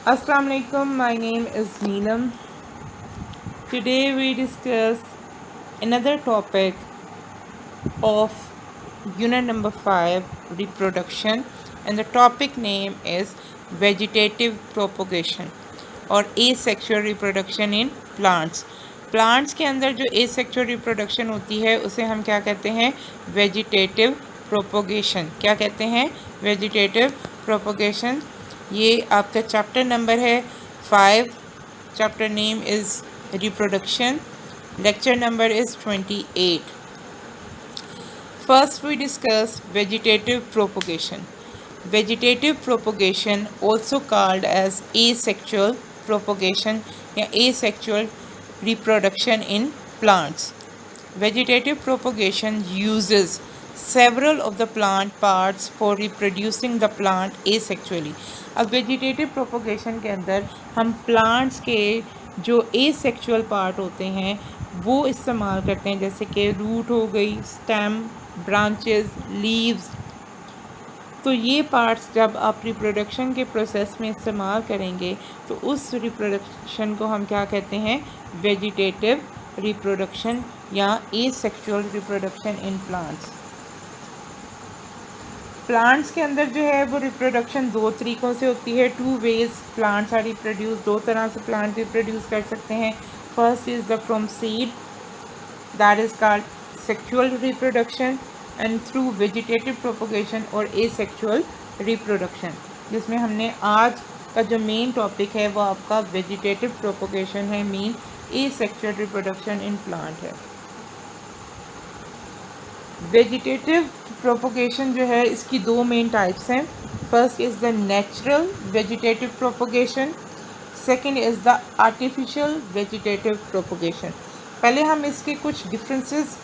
Assalamu alaikum, my name is Neelam. Today we discuss another topic of unit number 5, reproduction, and the topic name is vegetative propagation और asexual reproduction in plants. Plants के अंदर जो asexual reproduction होती है उसे हम क्या कहते हैं? Vegetative propagation. क्या कहते हैं? Vegetative propagation. ये आपका चैप्टर नंबर है 5. Chapter name is reproduction. Lecture number is 28. First we discuss vegetative propagation. Vegetative propagation, also called as asexual propagation या asexual reproduction in plants. Vegetative propagation uses several of the plant parts for reproducing the plant asexually. अब vegetative propagation के अंदर हम plants के जो asexual part होते हैं वो इस्तेमाल करते हैं, जैसे कि रूट हो गई, स्टेम, ब्रांचेस, लीव्स. तो ये पार्ट्स जब आप रिप्रोडक्शन के प्रोसेस में इस्तेमाल करेंगे तो उस रिप्रोडक्शन को हम क्या कहते हैं? वेजिटेटिव रिप्रोडक्शन या asexual reproduction in plants. Plants के अंदर जो है वो रिप्रोडक्शन दो तरीक़ों से होती है. 2 वेज़ प्लांट्स आर रिप्रोड्यूस. दो तरह से प्लांट रिप्रोड्यूस कर सकते हैं. First is the from seed, that is called sexual reproduction, and through vegetative propagation और एसेक्सुअल रिप्रोडक्शन, जिसमें हमने आज का जो मेन टॉपिक है वो आपका वेजिटेटिव प्रोपोगेशन है, mean asexual reproduction in plant है. वेजिटेटिव प्रोपोगेशन जो है इसकी दो मेन टाइप्स हैं. First is the natural vegetative propagation, second is the artificial vegetative propagation. पहले हम इसके कुछ डिफरेंसेस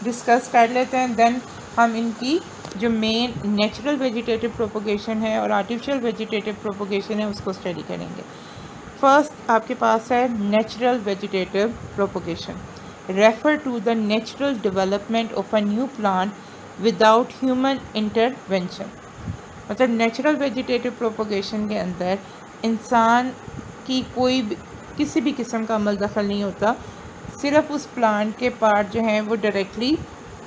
डिस्कस कर लेते हैं, देन हम इनकी जो मेन नेचुरल वेजिटेटिव प्रोपोगेशन है और आर्टिफिशियल वेजिटेटिव प्रोपोगेशन है उसको स्टडी करेंगे. फर्स्ट आपके पास है natural vegetative propagation. Refer to the natural development of a new plant without human intervention. मतलब नेचुरल वेजिटेटिव प्रोपोगेशन के अंदर इंसान की किसी भी किस्म का अमल दखल नहीं होता, सिर्फ उस प्लांट के पार्ट जो हैं वो डायरेक्टली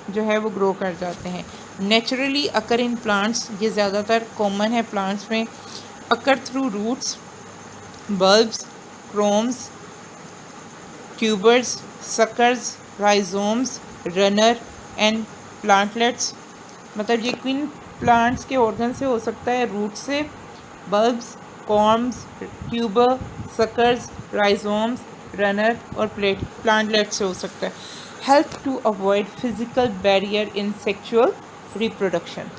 जो है वो ग्रो कर जाते हैं. नेचुरली अकर इन प्लांट्स, ये ज़्यादातर कॉमन है प्लांट्स में, occur through roots, bulbs, corms, tubers, suckers, rhizomes, runner and plantlets. मतलब ये किन प्लांट्स के ऑर्गन से हो सकता है? रूट से, bulbs, corms, tuber, suckers, rhizomes, runner और प्लांटलेट से हो सकता है. Help to avoid physical barrier in sexual reproduction.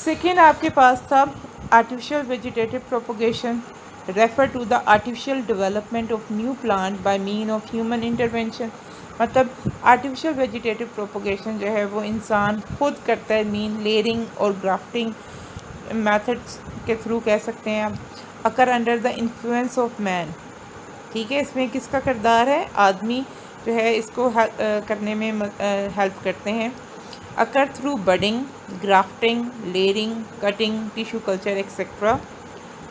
Second आपके पास था artificial vegetative propagation. Refer to the artificial development of new plant by mean of human intervention. मतलब artificial vegetative propagation जो है वो इंसान खुद करता है, मीन लेयरिंग और ग्राफ्टिंग मेथड्स के थ्रू कह सकते हैं आप. Occur under the influence of man. ठीक है, इसमें किसका किरदार है? आदमी जो है इसको करने में हेल्प करते हैं. Occur through budding, grafting, layering, cutting, tissue culture etcetera.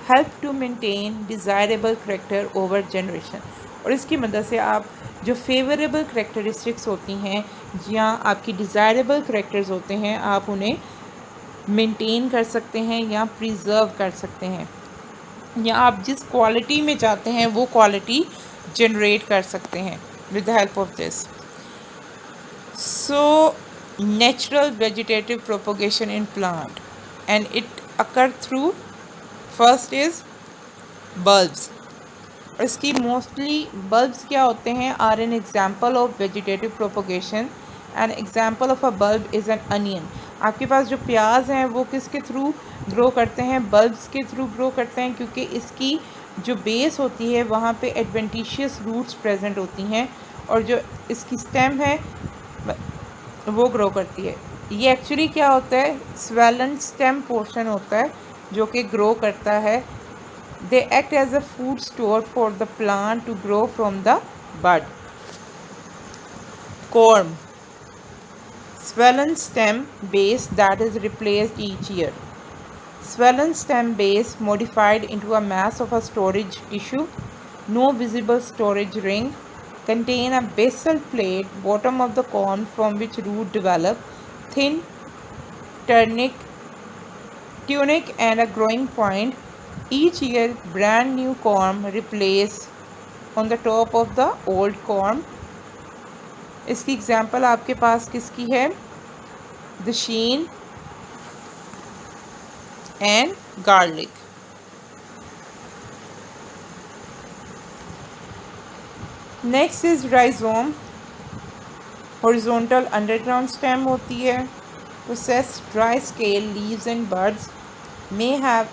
Help to maintain desirable character over generation. और इसकी मदद से आप जो फेवरेबल करेक्टरिस्टिक्स होती हैं या आपकी डिज़ायरेबल करेक्टर्स होते हैं आप उन्हें मेंटेन कर सकते हैं या प्रिजर्व कर सकते हैं, या आप जिस क्वालिटी में चाहते हैं वो क्वालिटी जनरेट कर सकते हैं with the help of this. So natural vegetative propagation in plant and it occur through first is bulbs. और इसकी मोस्टली बल्ब्स क्या होते हैं? Are an example of vegetative propagation. An example of a bulb is an onion. आपके पास जो प्याज हैं वो किसके थ्रू ग्रो करते हैं? बल्ब्स के थ्रू ग्रो करते हैं, क्योंकि इसकी जो बेस होती है वहाँ पे एडवेंटिशियस रूट्स प्रेजेंट होती हैं और जो इसकी स्टेम है वो ग्रो करती है. ये एक्चुअली क्या होता है? स्वेलन स्टेम पोर्शन होता है जो कि ग्रो करता है. They act as a food store for the plant to grow from the bud. Corm. Swollen stem base that is replaced each year. Swollen stem base modified into a mass of a storage tissue. No visible storage ring. Contain a basal plate, bottom of the corm from which root develop. Thin tunic and a growing point. Each year brand new corm replace on the top of the old corm. इसकी example आपके पास किसकी है? The sheen and garlic. Next is rhizome. Horizontal underground stem होती है. Process dry scale leaves and buds. May have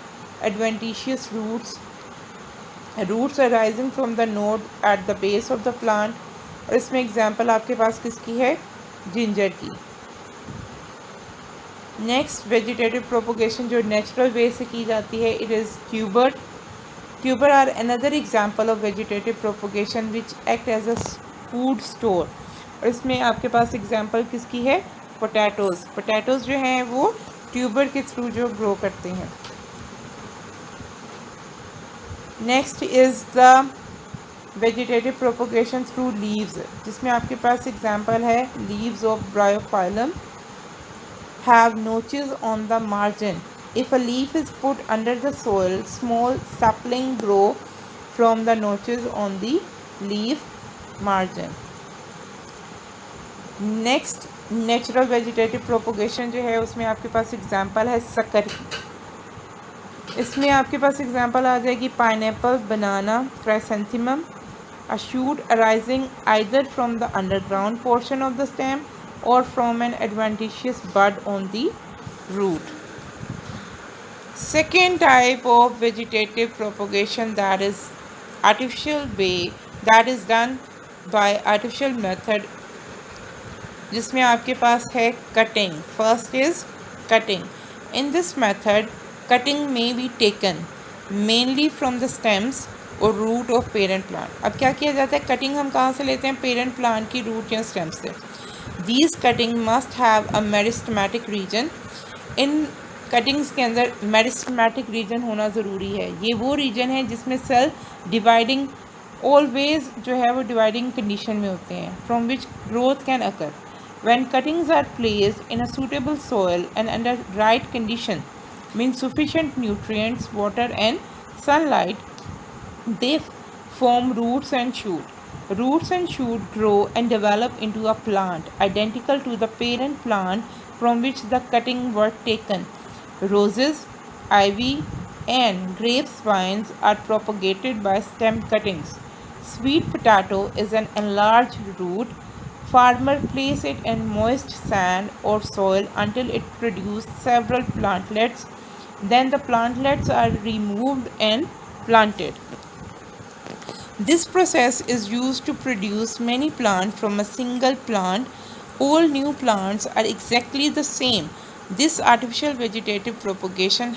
adventitious roots arising from the node at the base of the plant. और इसमें example आपके पास किसकी है? Ginger की. Next vegetative propagation जो नेचुरल वे से की जाती है, it is tuber. Tuber are another example of vegetative propagation which act as a food store. और इसमें आपके पास एग्जाम्पल किसकी है? पोटैटोज़. पोटैटोज़ जो हैं वो ट्यूबर के थ्रू जो ग्रो करते हैं. Next is the vegetative propagation through leaves, जिसमें आपके पास एग्जांपल है leaves of Bryophyllum have notches on the margin. If a leaf is put under the soil, small sapling grow from the notches on the leaf margin. Next natural vegetative propagation जो है उसमें आपके पास example है शक्कर की. इसमें आपके पास example आ जाएगी pineapple, banana, chrysanthemum. A shoot arising either from the underground portion of the stem or from an adventitious bud on the root. Second type of vegetative propagation, that is artificial way, that is done by artificial method, जिसमें आपके पास है cutting. First is cutting. In this method, cutting may be taken mainly from the stems और root of parent plant. अब क्या किया जाता है? कटिंग हम कहाँ से लेते हैं? पेरेंट प्लांट की रूट या स्टेम से. These cutting must have a meristematic reason. In cuttings के अंदर मेरिस्टेमेटिक रीजन होना ज़रूरी है. ये वो रीजन है जिसमें सेल डिवाइडिंग ऑलवेज जो है वो डिवाइडिंग कंडीशन में होते हैं, from which growth can occur. When cuttings are placed in a suitable soil and under right condition, means sufficient nutrients, water and sunlight, they form roots and shoot. Roots and shoot grow and develop into a plant identical to the parent plant from which the cutting were taken. Roses, ivy, and grapevines are propagated by stem cuttings. Sweet potato is an enlarged root. Farmer place it in moist sand or soil until it produces several plantlets. Then the plantlets are removed and planted. This process is used to produce many plants from a single plant. All new plants are exactly the same. This artificial vegetative propagation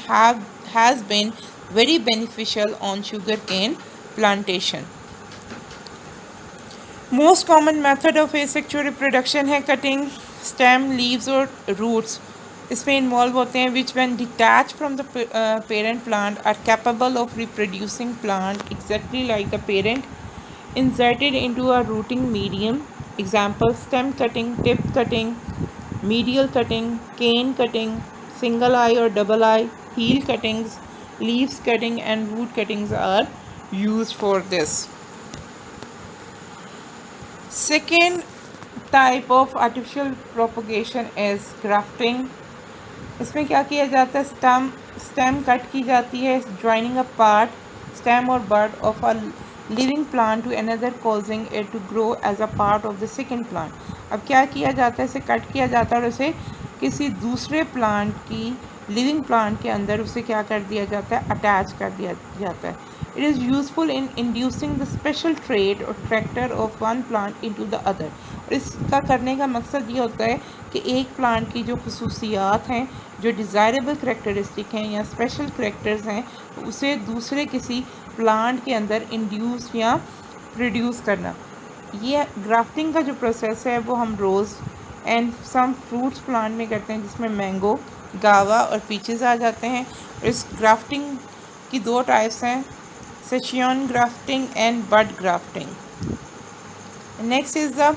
has been very beneficial on sugarcane plantation. Most common method of asexual reproduction है cutting stem, leaves और roots. इसमें involve होते हैं which when detached from the parent plant are capable of reproducing plant exactly like the parent. Inserted into a rooting medium. Example: stem cutting, tip cutting, medial cutting, cane cutting, single eye or double eye, heel cuttings, leaves cutting and root cuttings are used for this. Second type of artificial propagation is grafting. इसमें क्या किया जाता है? Stem cut की जाती है, joining a part stem और bud of a living plant to another, causing it to grow as a part of the second plant. अब क्या किया जाता है? इसे कट किया जाता है और उसे किसी दूसरे प्लांट की लिविंग प्लांट के अंदर उसे क्या कर दिया जाता है? अटैच कर दिया जाता है. It is useful in inducing the special trait और character of one plant into the other. और इसका करने का मकसद ये होता है कि एक प्लांट की जो खसूसियात हैं, जो डिज़ायरेबल करैक्टरिस्टिक हैं या स्पेशल करैक्टर्स हैं, उसे दूसरे किसी प्लांट के अंदर इंड्यूस या प्रोड्यूस करना. ये ग्राफ्टिंग का जो प्रोसेस है वो हम रोज़ एंड सम फ्रूट्स प्लांट में करते हैं, जिसमें मैंगो, गावा और पीचेस आ जाते हैं। इस ग्राफ्टिंग की दो टाइप्स हैं, scion grafting and bud grafting. Next is the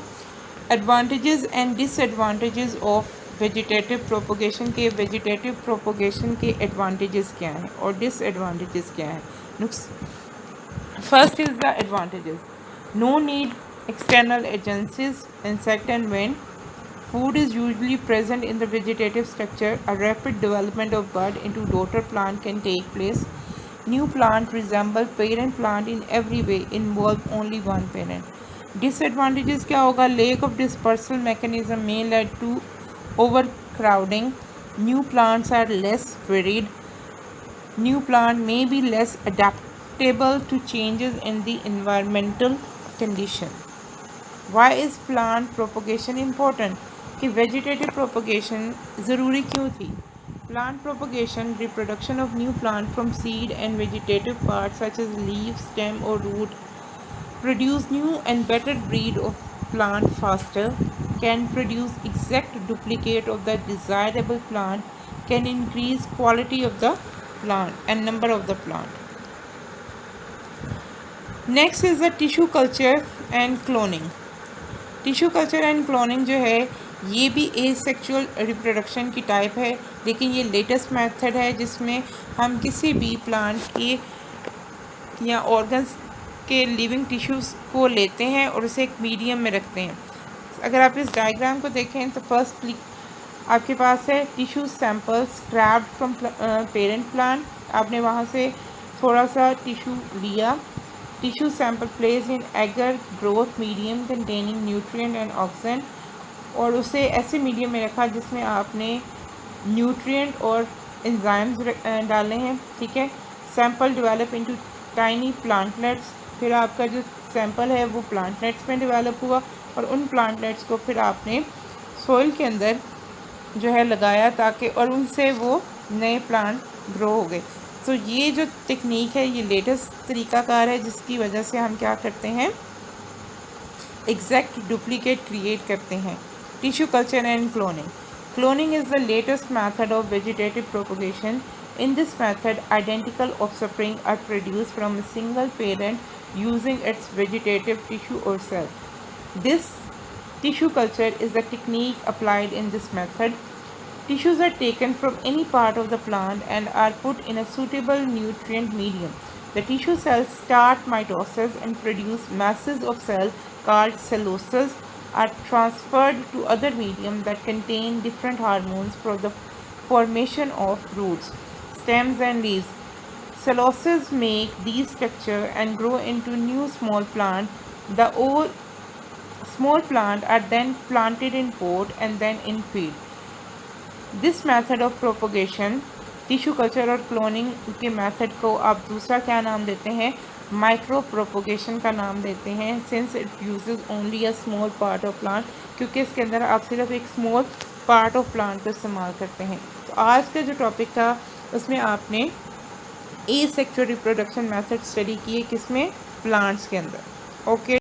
advantages and disadvantages of vegetative propagation के वेजिटेटिव प्रोपोगेशन के एडवांटेजेस क्या हैं और डिसएडवांटेजेस क्या हैं। First is the advantages, no need external agencies, insect and wind. Food is usually present in the vegetative structure. A rapid development of bud into daughter plant can take place. New plant resemble parent plant in every way, involve only one parent. Disadvantages क्या होगा, lack of dispersal mechanism may lead to overcrowding. New plants are less varied. New plant may be less adaptable to changes in the environmental condition. Why is plant propagation important, कि vegetative propagation ज़रूरी क्यों थी। Plant propagation reproduction of new plant from seed and vegetative part such as leave, stem और root produce new and better breed of plant faster, can produce exact duplicate of the desirable plant, can increase quality of the plant and number of the plant. Next is the tissue culture and cloning. Tissue culture and cloning जो है ये भी asexual reproduction की type है, लेकिन ये latest method है जिसमें हम किसी भी प्लांट के या ऑर्गन्स के लिविंग टिश्यूज़ को लेते हैं और उसे एक मीडियम में रखते हैं। अगर आप इस डायग्राम को देखें तो फर्स्ट आपके पास है tissue sample scraped from parent plant, आपने वहाँ से थोड़ा सा टिश्यू लिया। Tissue sample place in agar growth medium containing nutrient and oxygen, और उसे ऐसे मीडियम में रखा जिसमें आपने न्यूट्रिएंट और एंजाइम्स डाले हैं, ठीक है। Sample develop into tiny plantlets, फिर आपका जो सैंपल है वो प्लांटलेट्स में डेवलप हुआ और उन प्लांटलेट्स को फिर आपने सॉइल के अंदर जो है लगाया ताकि, और उनसे वो नए प्लांट ग्रो हो गए। तो ये जो टेक्निक है ये लेटेस्ट तरीक़ाकार है जिसकी वजह से हम क्या करते हैं, एग्जैक्ट डुप्लीकेट क्रिएट करते हैं। Tissue culture and cloning. Cloning is the latest method of vegetative propagation. In this method, identical offspring are produced from a single parent using its vegetative tissue or cell. This tissue culture is the technique applied in this method. Tissues are taken from any part of the plant and are put in a suitable nutrient medium. The tissue cells start mitosis and produce masses of cells called celluloses are transferred to other medium that contain different hormones for the formation of roots, stems and leaves. Celluloses make these structure and grow into new small plant. The old small plant are then planted in pot and then in field. This method of propagation, tissue culture और cloning के method को आप दूसरा क्या नाम देते हैं, micro propagation का नाम देते हैं, since it uses only a small part of plant, क्योंकि इसके अंदर आप सिर्फ एक स्मॉल पार्ट ऑफ प्लांट को इस्तेमाल करते हैं। तो आज का जो टॉपिक था उसमें आपने एसेक्सुअल रिप्रोडक्शन मेथड स्टडी किए, किसमें, प्लांट्स के अंदर। ओके।